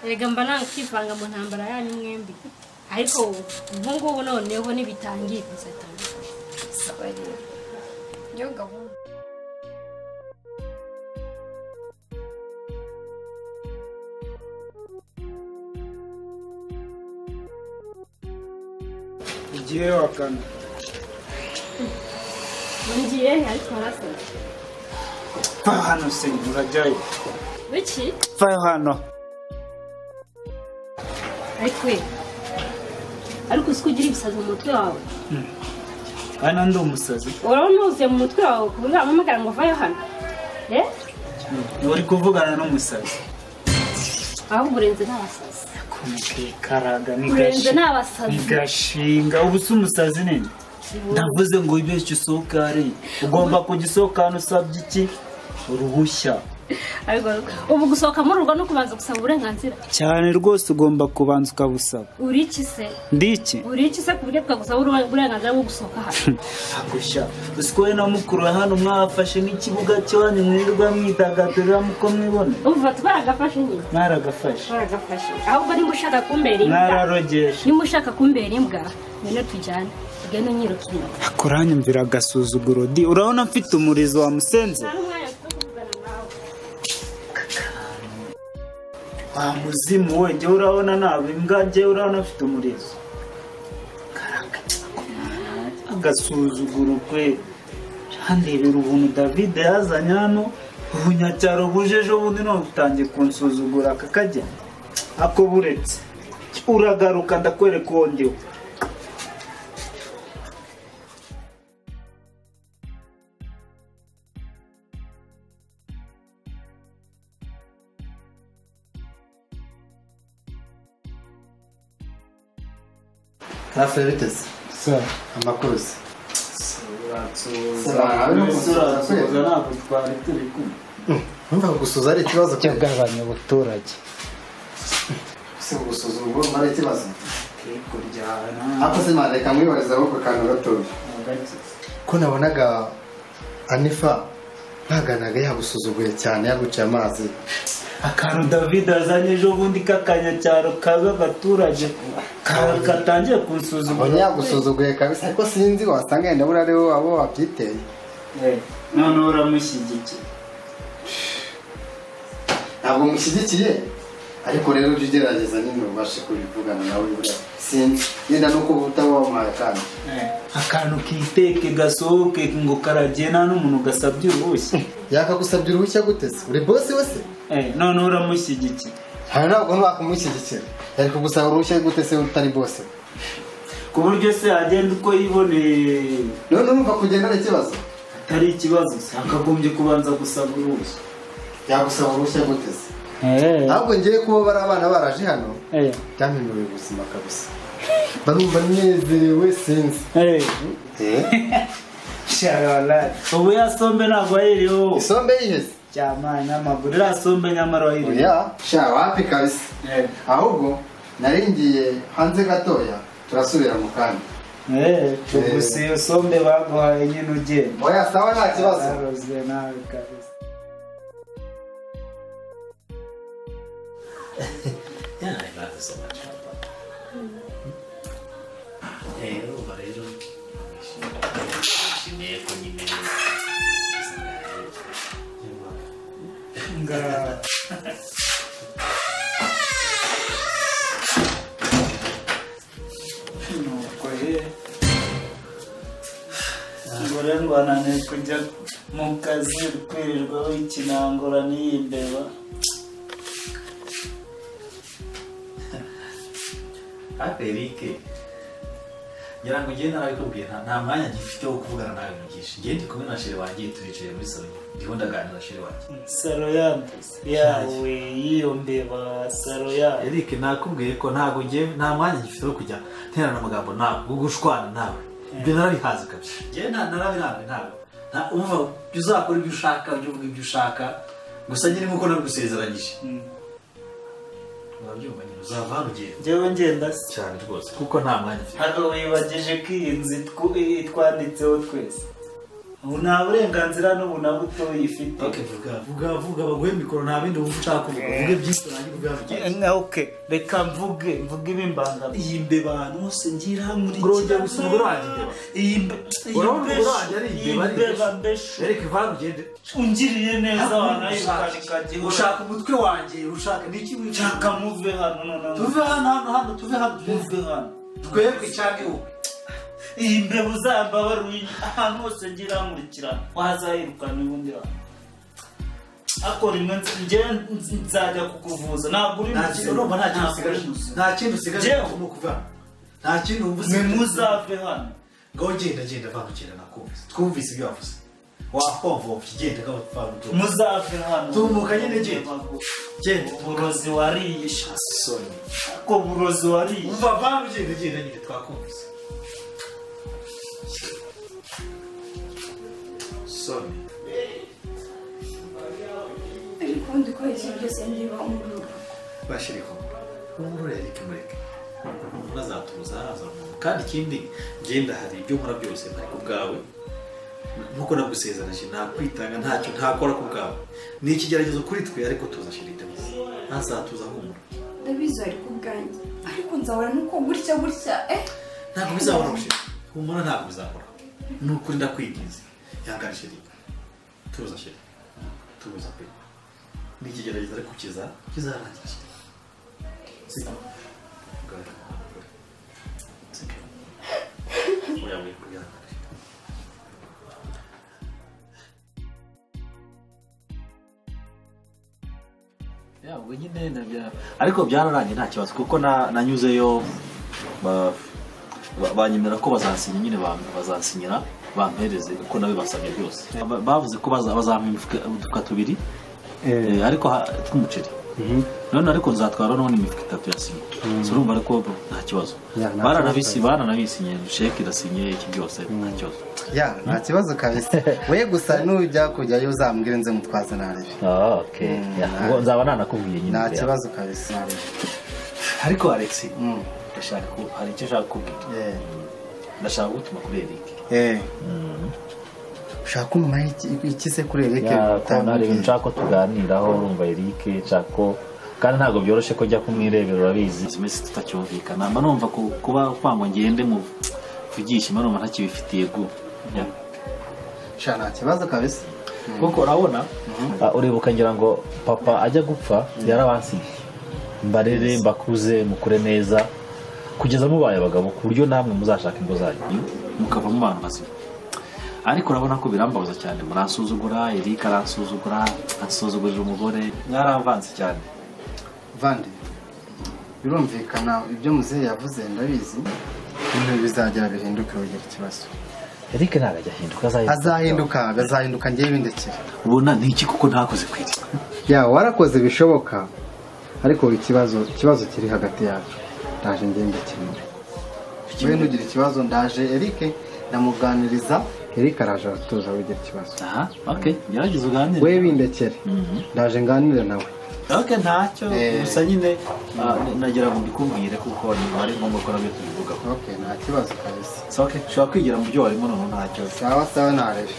Erega mba nankivanga mu ntambara yanyu mwembi. Ariko ubu ngubu noneho nibitangiye bizatandukanye. Saba rero. Yo gahunda. Igihe wakana. Ngiye ariko arasa. Hano se urajyayo. Biki? Va hano. Ariko sikugira ibisazi mu mutwe wawe. Hano ndi umusazi. Uranuze mu mutwe wawe kuvuga amamagara ngo vayo hano. Uri kuvugana n'umusazi. Ahubwo urenze n'abasazi. Karaga Urenze n'abasazi. Nigashinga ubusa umusazi nini. Ndavuze ngo ibeshye usohoka ari. Ugomba kugisohoka hano usabye iki? Uruhushya. Ariko ubu gusohoka mu rugo no kubanza gusaba uburenganzira. Cyane rwose ugomba kubanza ukabusaba. Uri iki se? Ndiki? Uri iki se kuburyo twagusaba uburenganzira bwo gusohoka hano? Agusha. Usikoye na mukuru hano mwafashe nk'ikibuga cyanyu mwirirwa mwidagadurira muko mwibona. Umva twaragafashe nyine. Naragafashe. Twaragafashe. Ahubwo nimba ushaka kumbera imbwa. Nararogeshe. Nimba ushaka kumbera imbwa, none tujyane. Genda nyirukira. Akoranyumvira agasuzuguro di. Urabona mfite umurizo wa musenze? Muzimu we njye urabona nawe imbwa njye urabona afite umurizo. Agasuzuguro kwe. Handebera ubuntu David yazanye hano ubunyacyaro bujeje ubundi no utangiye kunsuzugura akakajya. Ako buretse. Uragaruka ndakwereka uwo ndiwe. Hafi biteze. Sa Amakuru se. Numva gusuza ari ikibazo cy'agabanya abaturage. Se gusuza ubwo ari ikibazo. Kuryana. Ako se mareka mwibariza ko kantu gatoya. Ko nabonaga Anifa ntaganaga yagusuzuguye cyane yaguciye amazi. Akantu David azanye ejo bundi kakanya cyaro kaza abaturage katangiye kunsuzugura. Oya yagusuzuguye kabisa ariko sinzi wasanga yenda burare wo abo wabyiteye. None uramushyigikiye. Ntabwo mushyigikiye ariko rero ugerageza nyine ubashe kubivugana nawe buriya sinzi yenda nuko utawamuhaye kandi akantu kiteke gasohoke ngo karagena n'umuntu gasabye uruhushya. Yakagusabye uruhushya gutese uri boss wese none uramushyigikiye. Ntabwo nwakumushyigikira ariko gusaba uruhushya gutese utari boss ku buryo se agenda uko yiboneye. none urumva kugenda ari ikibazo atari ikibazo se akagombye kubanza gusaba uruhushya. Yagusaba uruhushya gutese ntabwo ngiye kuba bari abana baraje hano byampinuye ubuzima kabisa barumva nezerewe sinzi sharala ubu yasombe ntabwo yiriho. Isombe yiheze cyamana n'amaguru irasombe nyamara yiriho. oya sha wapi kabisa ahubwo naringiye hanze gatoya turasubira mu kandi gusa iyo sombe baguhaye nyine ugenda. oya sawa nta kibazo. Narozwe nawe kabisa. Yeah, I love it so much. ngorane kujya mu kazi kwirirwa w'ikinangura n'iyimbeba. Erike ngira ngo ngende narabikubwiye nta mwanya ngifite wo kuvugana nawe mugisha. Ngiye ndi kumwe na shere wanjye turicaye muri salo ndiho ndaganira na shere wanjye. Salo yawe yiyo mbeba salo yawe. Erike nakubwiye ko ntago ngiye nta mwanya ngifite wo kujya nterana amagambo nawe gushwana nawe. Ibyo narabihaze kabisa. Ngiye narabirambe ntago. Umva uzakora ibyo ushaka uvuga ibyo ushaka gusa nyine nkuko nabigusezeranyije. Wabyumva nyine uzava hano ugenda. Njyewe ngenda cyane rwose kuko nta mwanya mfite. Hano wibagije ko iyi nzu twanditseho twese. ubu nta burenganzira n'ubu na buto ifite. Okay, vuga baguhe mikoro nta bindi wumva ushaka kuvuga. Vuge byinshi nanjye Okay, reka mvuge ibimbanga. Iyi mbeba abantu bose ngira muri Groje gusubura wanjye. Iyi mbeba ari imbeba mbesho. Erike vangu gende. Ungiriye neza wanayukaje. Ushaka umutwe wanjye, ushaka niki wishaka muve hano none. Tuve hano, tuve hano. Twebwe cyangwa ubu. Iyi mbeba uzamba baruye ahantu hose ngira nkurikirana. Wazayirukana ubundi wa. Akora imwe nzajya kukuvuza ntabwo uri urumva nta kintu usigaje mu kuva nta kintu umvuze muzave hano ngo genda vanukira nakumvise twumvise ibyo wavuze wakumva ukigenda ngo vanukira muzave hano tumuka nyine genda uburozi wariye soni ko uburozi wariye umva vanukira genda nyine twakumvise soni ubundi ko iki byose ndiba umururu bashiriko umururu yareke mureke nazatuza kandi ikindi ngenda hari ibyo nkora byose ntari ku bwawe nkuko nagusezeranye nakwitanga ntacyo ntakora ku bwawe ni ikigeragezo kuri twe ariko tuzashirita ntazatuza humura ndabizo ari ku bwanjye ariko nzahora nuko gutya ntabwo bizahora gushira humura ntabwo bizahora nukuri ndakwingiza yangarishirika tuzashira tuza pe nikigeragezo ariko kizarangira siko gari siko oya we kugira ya ubwo nyine nabya ariko byararangiye nta kibazo kuko nanyuzeyo banyemera ko bazansinya nyine bazansinyira bampereze uko nawe basabye byose bavuze ko bazampa udufuka tubiri ariko tw'umuceri none ariko nzatwara none imifuka 3 ya sima urumva ariko nta kibazo baranabisinye sheke irasinye iki byose nta kibazo nta kibazo kabisa we gusa nujya kujyayo uzambwire nze mutwaza narebe okay ngo nzaba nanakubwiye nyine nta kibazo kabisa ariko Alex ndashaka ko hari icyo ushaka kubwira ndashaka gutuma kuri Eric ushaka umuma iki se kuri Eric nari nshaka tuganiraho urumva Eric chako kandi ntago byoroshye ko jya kumwirebera urabizi imisi tutacyumvikana mba numva kuba kwangwa ngende mu vugisha mba numva ntakibifitiye gu nta kibazo kabisa kuko urabona uribuka ngira ngo papa ajya gupfa yarabansiye mbarere mbakuze mukure neza kugeza mubaye abagabo ku buryo namwe muzashaka ingo zanyu mukava mu bantu bazima ariko urabona ko birambabaza cyane muransuzugura Eric aransuzugura asuzugurira umugore mwaravanze cyane vande birumvikana ibyo muzehe yavuze ndabizi ibintu bizagera bihinduke ugira ikibazo Eric ntago ahinduka azahinduka ngiye bindekera ubona ni iki kuko ntakoze kwiri warakoze bishoboka ariko ikibazo kiri hagati yacu ndaje ngende kimwe we nugira ikibazo ndaje Eric ndamuganiriza Eric araje atuza wigira ikibazo okay gerageza uganire we bindekere ndaje nganire nawe okay ntacyo gusa nyine nagira ngo mbikumbwire kuko ni ari ngombwa ko nabyo tubivuga okay nta kibazo kabisa okay shaka kwigira mu byo warimo none ntacyo sawa narebe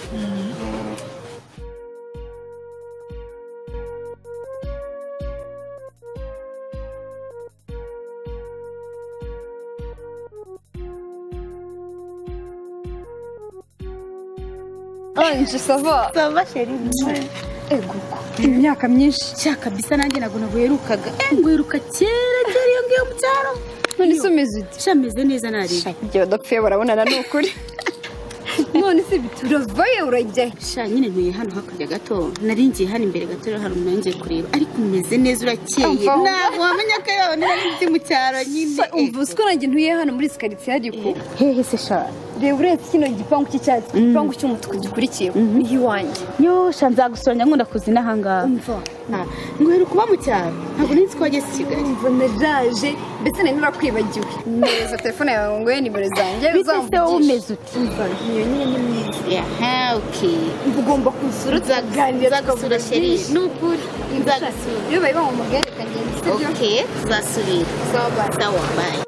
Anje sava chérie ego imyaka myinshi cyaka bisa nanjye nago nabuherukaga ngo yiruka kera iyo ngiyo mu cyaro none isomeze uti shameze neza nari shakije badapfuye barabonana n'ukuri none se bituravaye urajya sha nyine ntuye hano hakurya gato naringiye hano imbere gato hano umenye kureba ariko umeze neza urakeye ntabwo wamenya ko yawe nari mu cyaro nyine umva usko nanjye ntuye hano muri skaritsiye ariko hehe se sha reba uretse kino gipangu cy'icyatsi igipangu cy'umutuku gikurikiye niyo iwanjye yo sha nzagusonja nkunda kuzina ahangaha umva ngo heruka kuba mu cyaro ntabwo nzi ko wageze i Kigali umva naraje ndetse nari narakwibagiwe neza telefone yawe ngo ye nimero zanjye uzamvugisha wowe umeze uti umva niyo nyine ni mwiza okay ugomba kusura tuzaganira nzagusura chérie n'ukuri nzagusura iyo bayiba mu magare kagenda okay tuzasubira sawa bye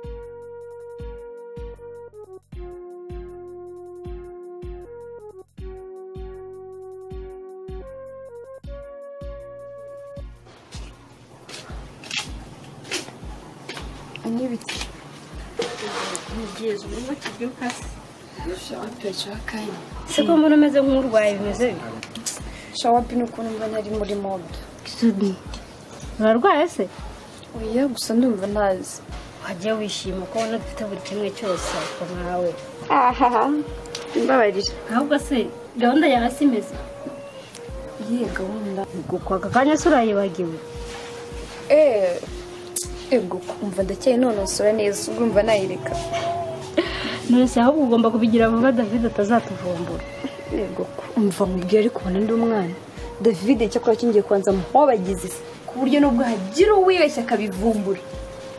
n'ibiti Nigeze urimo kibyuka se ko mbona umeze nk'urwaye bimeze shawapi n'ukuntu mba nari muri mode Kisubi urarwaye se oya gusa ndumva ntazi wajya wishima ko ubona dufite buri kimwe cyose ko nkawe ahaha mbabarira ahubwo se gahunda yawe si imeze iyihe gahunda kwa aka kanya se urayibagiwe ego kumva ndakeye nonosora neza urumva nayireka nonese ahubwo ugomba kubigira vuba David atazatuvumbura ego kumva mubwira ariko ubona ndi umwana David cyakora kingiye kwanza muhobagize ku buryo nubwo hagira uwibeshya akabivumbura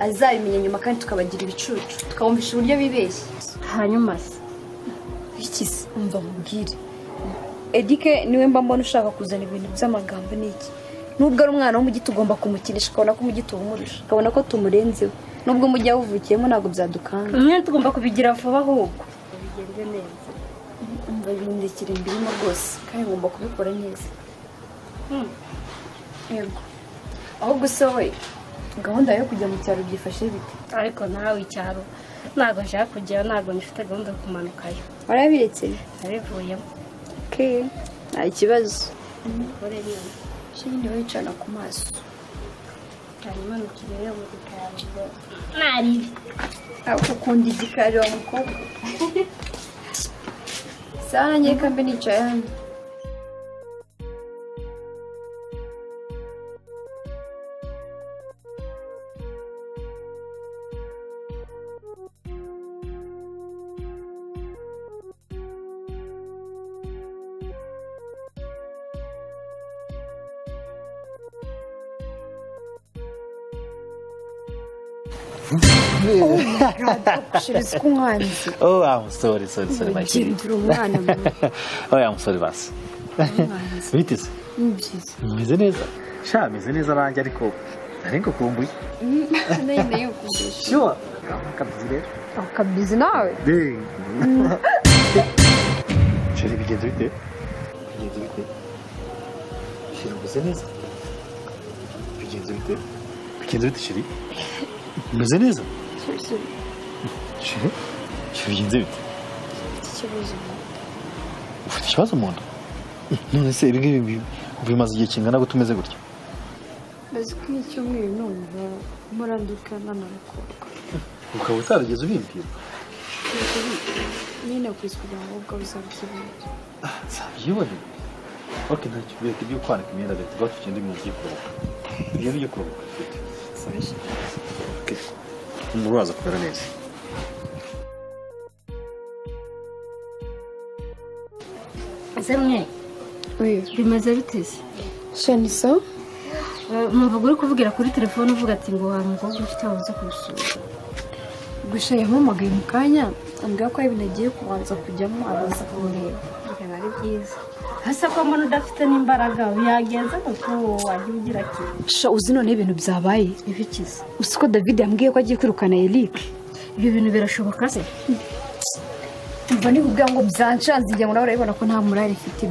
azabimenya nyuma kandi tukabagira ibicucu tukabumvisha uburyo bibeshye hanyuma se iki se umva mubwire Edike niwe mba mbona ushaka kuzana ibintu by'amagambo n'iki nubwo ari umwana wo mu giti ugomba kumukinisha ukabona ko mu giti umurusha ukabona ko tumurenzeho nubwo mujya wuvukiyemo ntabwo byadukanga nyine tugomba kubigira vuba ahubwo bigenze neza umva bindekire mbirimo rwose kandi ngomba kubikora neza yego ahubwo se wowe gahunda yo kujya mu cyaro byifashe bite ariko nawe icyaro ntabwo nshaka kujyayo ntabwo nifite gahunda yo kumanukayo warabiretse nabivuyemo nta kibazo ure nyine shini wicana ku maso hanyuma nukirere mu gikari naribi aho ukunda igikari wa mukobwa sana nyeka mbe nicaye hano Shirizi kumwanzi. Oh, I'm sorry, my dear. Gendura umwana mubi. Oh, I'm sorry basi. Biteze. Nibyiza. Meze neza. Sha meze neza nanjye ariko ariko kumbuye. Nene yo kumbesha. Sure. Kabizire. Akabizi nawe. Sheri bigenze bite? Bigenze bite? Sheri meze neza. Bigenze bite? Bigenze bite Sheri? Meze neza. Sheri? Sheri bigenze bite? Ikibazo. Ufite ikibazo mu nda? None se ibi bimaze igihe kingana gute umeze gutya? Bazi ko icyumweru numva muranduka n'anarukorwa. Ukaba utarigeze ubimbwira? Nyine kwisi kugira ngo ubwo uzabikibona. Sabyibone. Ok, ntacyo bireka ibyo kwanika imyenda leta tuba tugende mu gihe kuruhuka. Ibyo bijye kuruhuka. Sashi. Ok. Umuraza kumera neza. Zemwe Oya. bimaze biteze Shanisa. Muvuga uri kuvugira kuri telefone uvuga ati ngo hari umukobwa ufite aho uza kubisura. Gusa yampamagaye mu kanya ambwira ko ibintu agiye kubanza kujyamo abaza kumureba. Biba ari byiza hasa ko mbona udafite n'imbaraga yagenze kuko wajya ugira ati Sha uzi none ibintu byabaye. ibikiza Uzi ko David yambwiye ko agiye kwirukana Eric. ibyo bintu birashoboka se Umva ni kubwira ngo byancanze igihe ngo nawe urabibona ko nta murari ifite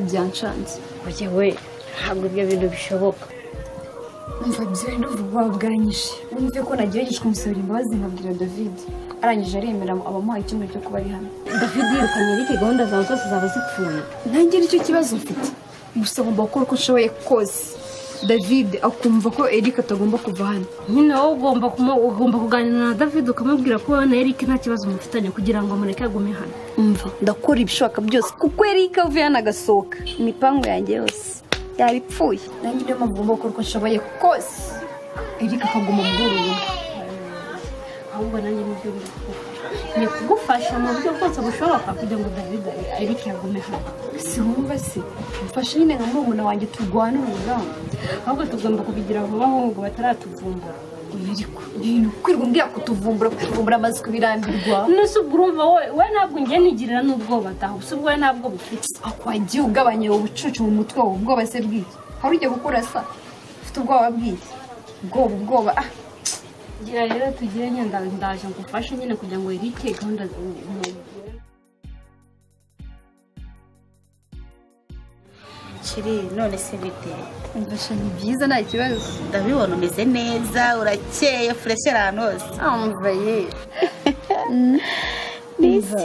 byancanze. oye we ntabwo ibyo bintu bishoboka Umva ibyo bintu vuba bwanyishe. Wumve ko nagerageje kumusabira imbabazi nkabwira David. Arangije aremera abamuha icyumweru cyo kuba ari hano. David yirukanye Eric gahunda zawe zose zaba zipfuye Nanjye nicyo kibazo mfite. Gusa ngomba gukora uko nshoboye kose. David akumva ko Eric atagomba kuva hano. nyine wowe ugomba kuganira na David ukamubwira ko wowe na Eric nta kibazo mufitanye kugira ngo mureke agume hano Umva ndakora ibishoboka byose kuko Eric avuye hano agasohoka. Imipango yanjye yose yabipfuye. Nanjye niyo mpamvu ngomba gukora uko nshoboye kose. Eric akaguma mu rugo. ahubwo nanjye nibyo ni kugufasha mu buryo bwose bushoboka kugira ngo David Eric agume hano Si wumva se mfashe nyine nka murumuna wanjye turwane urugamba. ahubwo tugomba kubigira vuba ahubwo bataratuvumbura Ariko ibintu kwirirwa mbwira kutuvumbura amaze kubirambirwa. nese ubwo urumva we ntabwo ngiye nigirira n'ubwoba taho si ubwo we ntabwo bufite Akwagiye ugabanya ubucucu mu mutwe wawe ubwoba se bw'iki? Hari ujya gukora sa ufite ubwoba bw'iki? Ubwoba gira rero tugire nyenda ndaje ngufashe nyine kugira ngo Eric gahunda shiri none se bite umva ni byiza nta kibazo ndabibona umeze neza urakeye fresh ahantu hose umva ye neza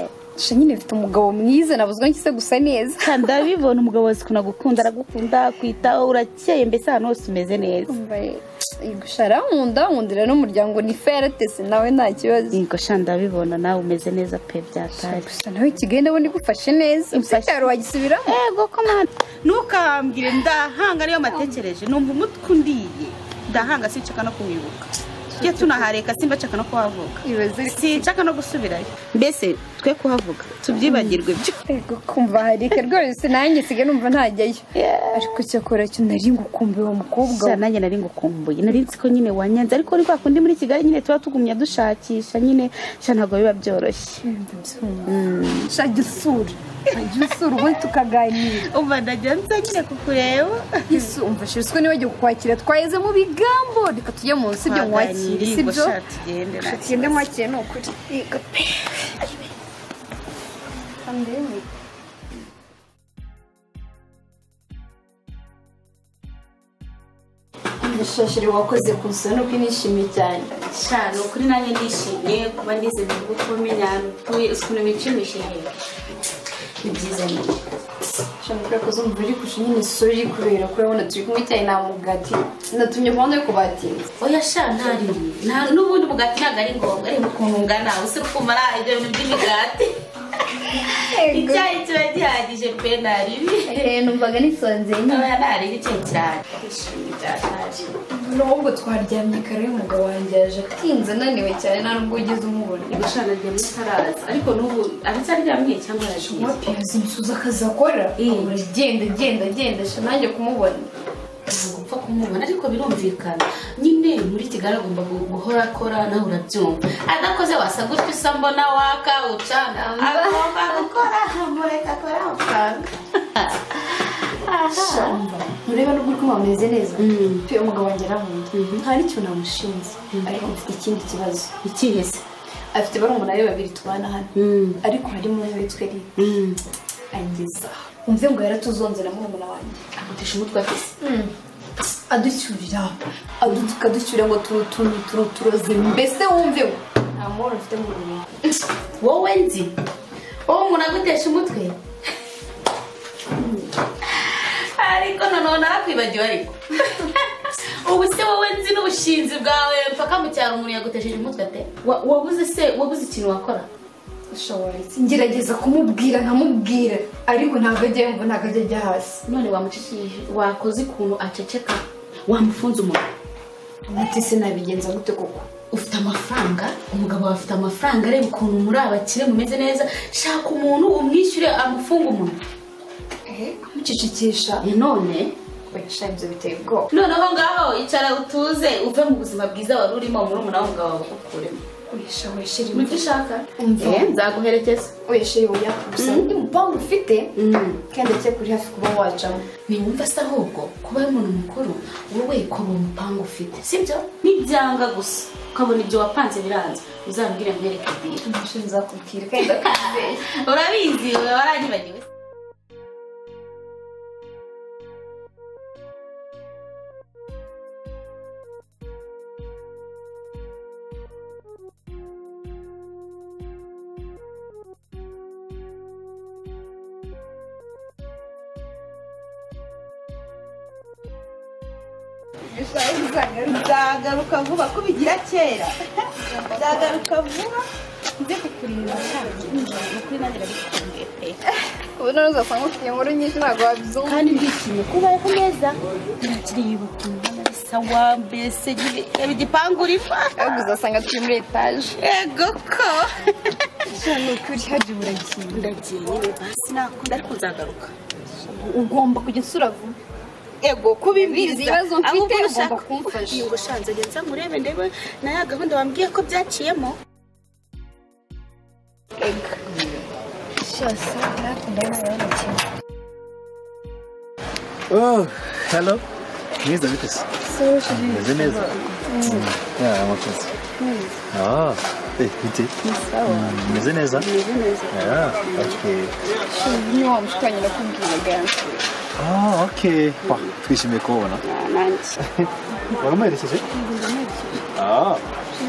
nyine mfite umugabo mwiza nabuzwa nkise gusa neza ndabibona umugabo wese kunagukunda aragukunda kwitaho urakeye mbese ahantu hose umeze neza gushara nkundira n'umuryango ni fertese nawe nta kibazo yego sha ndabibona nawe umeze neza pe byatari gusa nawe kigenda bo ndigufashe neza cyaro wagisubira yego komanda ntukambwire ndahanga ariyo matekereje numva umutwe undiye ndahanga sinshaka no kuwibuka tujye tunahareka simba nshaka no kuhavuga sinshaka no gusubirayo mbese twe kuhavuga tubyibagirwe byo yego kumva hareka rwose nanjye sige numva ntajyayo ariko cyakora cyo nari ngukumbuye uwo mukobwa nanjye nari ngukumbuye nari nzi ko nyine wanyanze ariko uri kwakundi muri Kigali nyine tuba tugumya dushakisha nyine sha ntabwo biba byoroshye shajya usura ubundi tukaganira umva ndajyanze nyine kukureba yesu umva shizwe niwe giye kukwakira twaheze mu bigambo reka tujye munsi byo mwakira sibyo tugende mwakire no kuri yego pe andemi ndashashire wakoze kusa no kwinishimiye cyane cyane ukuri nanjye ndishimye kuba ndize mu gukomenya tuye ukuntu bicimishije ni byiza nyine shambura ko zumva uri kushimye sorry kubera ko urabona turi kumwe cyane na mugati natumye kwanda yo kubatinza oya sha ntari n'ubundi mugati ntago ari ngombwa ari mukungana usiri kumara ibyo bintu by'imigati icyayi kiba gihagije pe naribi numvaga nisonze oya nari icyayi cyane ishimye byataje nubwo twaryamye kare umugabo wanjye yaje atinze ananiwe cyane nta nubwo ugeze umubona gushana ryamye taraza ariko n'ubu aracyaryamye cyangwa yagiye wapiyaza imisuza akazi akora genda sha nanjye kumubona ntabwo upfa kumubona ariko birumvikana nyine muri Kigali agomba guhora akora nawe urabyumva adakoze wasa gutyo usa mbona waka ucana agomba gukora mureka akora amafaranga mureba n'ubwo ko bameze neza pe umugabo wanjye arankunda nta n'icyo namushinze ariko mfite ikindi kibazo ikihe se afite barumuna be babiri tubana hano ariko harimo umwe witwa Eri angeza umve ngo yaratuzonze na murumuna wanjye agutesha umutwe afise aducyurira aducyurira ngo turoze mbese wumve ngo nta muntu ufite mu rugo wowe nzi wowe umuntu agutesha umutwe ariko noneho narakwibagiwe ariko ubu se wowe nzi n'ubushinzi bwawe mpaka mu cyaro umuntu yagutesheje umutwe ate wabuze ikintu wakora ngerageza kumubwira nkamubwira ariko ntabwo ajya yumva ntabwo ajya hasi none wamucishije wakoze ukuntu aceceka wamufunze umuntu umuti sinabigenza gute koko ufite amafaranga umugabo wawe afite amafaranga areba ukuntu muri abakire mumeze neza shaka umuntu umwishyure amufunga umuntu amucecekesha none wesha ibyo biteye ubwoba noneho ngaho icara utuze uve mu buzima bwiza wari urimo murumuna w'umugabo wawe ukuremo wesha icyo ushaka nzaguherekeza wesha yoya gusa undi mupangu ufite kandi cye kuri hafi kuba wajamo niwumva se ahubwo kuba ari umuntu mukuru wowe kuba umupangu ufite sibyo n'ibyanga gusa ukabona ibyo wapanze biranze uzambwire mwereke bwira umushinga nzakubwira kandi ndakubwira urabizi waranyibagiwe nzagaruka vuba ko bigira kera nzagaruka vuba nze kukurira ukuri nanjye ndabikumbwiye pe ubu none uzasanga ufite inkuru nyinshi ntabwo wabyumva kandi ndishimye kubayeho neza nakiriye ubutumwa muri sawa mbese reba igipangu urifa ahubwo uzasanga turi muri etaje yego ko ni ukuri haje buragiye ndagiye nyine basi nakunda ariko nzagaruka ugomba kujya usura vuba ego kubibiza ibibazo mfite ugomba kumfasha ngo shanze genza murebe ndebe na ya gahunda wambwiye ko byaciyemo ego shasa nakunda n'abana cyane hello mwiza bite se meze neza amakoze bite meze neza meze neza okay ni wa mushikanye nakubwiraga okay. Twishimiye kubona. nanjye Waramuherekeje?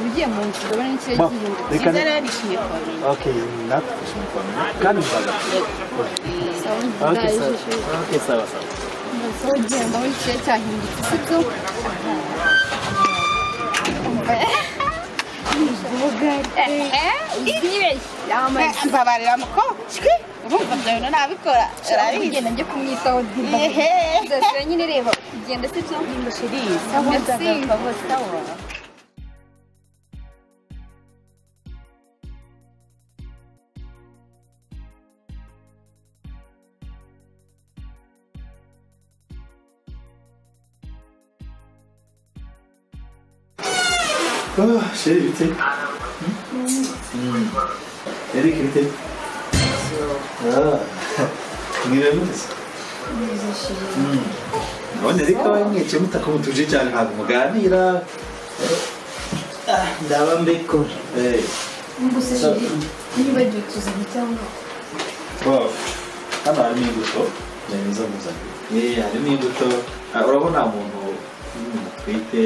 ugiye mu nzu ndabona n'ikirere gihinduka Cyiza rero yishimiye kubamenya. Okay, natwe twishimiye kubona. Kandi mbaga. Okay, sawa. so ugiye ndabona ikirere cyahindutse sibyo mbabarira muko urumva byawe nabikora ugenda njye kumwitaho diba nyine reba ugenda se cyangwa shiriza sawa sawa. Chérie, vite. Eric, vite. Mwiriwe mutese. None Eric wawe mwicaye mutakumutuje cyane ntabwo muganira. ndaba mbikora mbuse shiri niba giye tuzanye cyangwa hano harimo imbuto neza muzanye harimo imbuto urabona umuntu utwite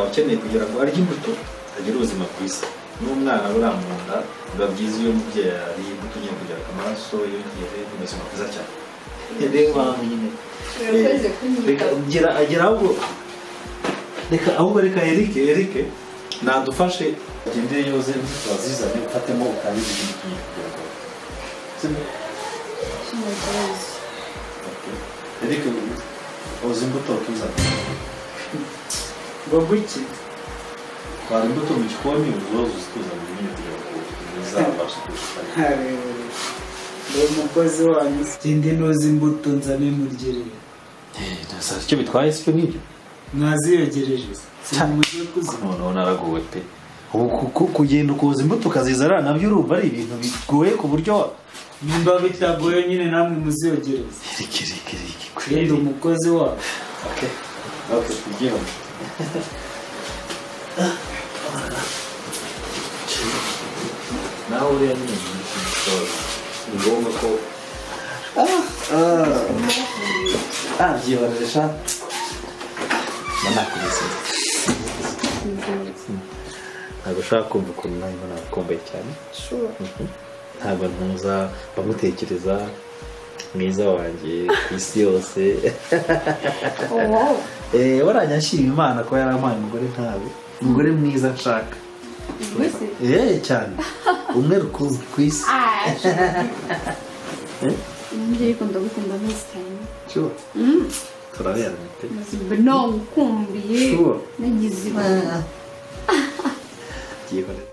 akeneye kugira ngo arye imbuto agire ubuzima bwiza n'umwana uri mu nda biba byiza iyo umubyeyi ariye imbuto nyine kugira ngo amaraso yongere ubuzima bwiza cyane reba nyine reka Eric nadufashe ugende yoze tuzizane ufatemo ukangiza ibintu kugira Eric oza imbuto tuzane ngo guki twara imbuto mu gikoni uzoza uzituzana nyine kugira ngo uzabashe kuzifatanya ni umukozi wanyu sindi noza imbuto nzane muryerere nasa icyo bitwaye sicyo nk'ibyo mwaziyogereje sinumuje kuzima noneho naragowe pe ubu kugenda ukoza imbuto ukazizana nabyo urumva ari ibintu bigoye ku buryo nimba bitagoye nyine namwe muziyogereze Eric ndi umukozi wabo tugiye nawe uriya nyine ni ngombwa ko byihorere sha nakuriseze ntabwo ushaka kumva ukuntu nawe mbona nakumbuye cyane ntabwo ntuza bamutekereza mwiza wanjye ku isi yose waranyashima Imana ko yarampaye umugore ntawe umugore mwiza nshaka cyane umwe rukumbi ku isi njye ikunda gukunda neza cyane turaberanye pe no ukumbiye nagize ibanga byihorere